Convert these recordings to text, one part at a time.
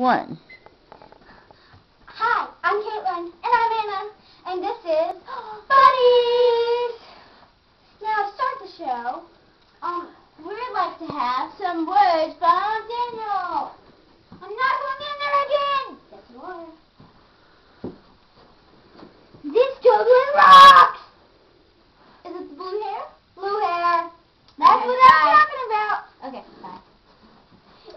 1. Hi, I'm Caitlin, and I'm Anna, and this is Buddies! Now, to start the show, we'd like to have some words from Daniel. I'm not going in there again! Yes, you are. This totally rocks! Is it the blue hair? Blue hair. That's what I'm talking about. Okay, bye.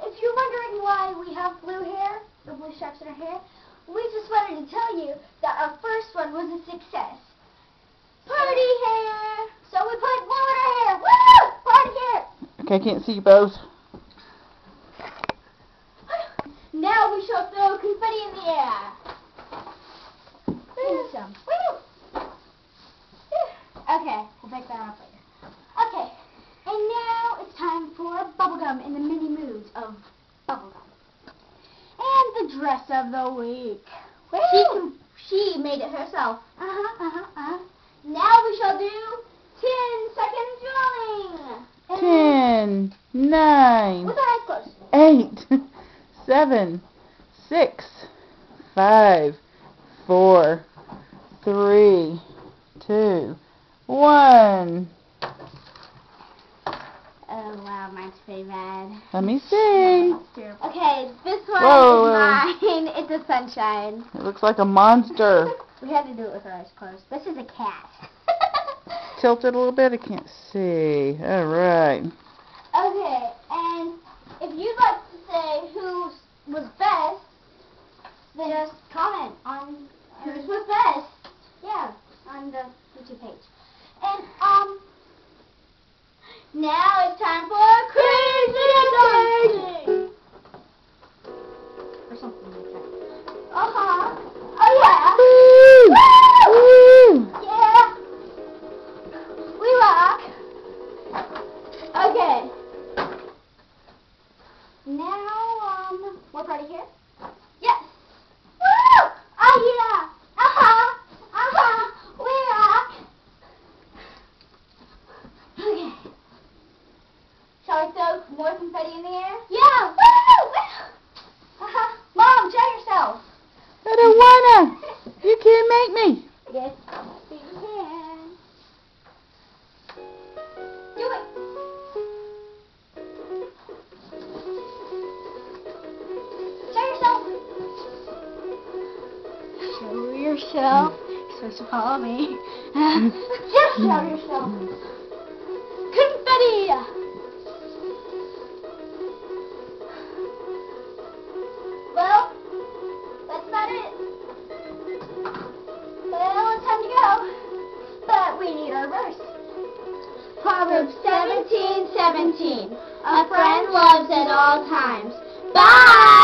If you're wondering why we have blue hair, the blue stripes in our hair, we just wanted to tell you that our first one was a success. Party hair! So we put blue in our hair. Woo! Party hair! Okay, I can't see you both. Now we shall throw confetti in the air. Some. Woo! Okay, we'll make that up later. Okay, and now it's time for bubblegum in the mini moods of bubblegum. And the dress of the week. She made it herself. Now we shall do 10 seconds drawing. 10, 9, With our eyes closed. 8, 7, 6, 5, 4, 3, 2, 1. Oh wow, mine's pretty bad. Let me see. Okay, this one Whoa. is mine. It's a sunshine. It looks like a monster. We had to do it with our eyes closed. This is a cat. Tilt it a little bit. I can't see. All right. Okay, and if you'd like to say who was best, then just comment on whose was best. Yeah, on the YouTube page. And now it's time for crazy dancing or something like that. Oh yeah. Woo! Woo! Yeah. We rock. Okay. Now, what party here? Yes. Woo! Oh yeah. We rock. Okay. Shall we throw more confetti in the air? Yeah. Woo! Mom, show yourself. I don't wanna. You can't make me. Yes, you can. Do it. Show yourself. Show yourself. You're supposed to follow me. Just show yourself. Confetti. Well, that's about it. Well, it's time to go. But we need our verse. Proverbs 17:17. A friend loves at all times. Bye!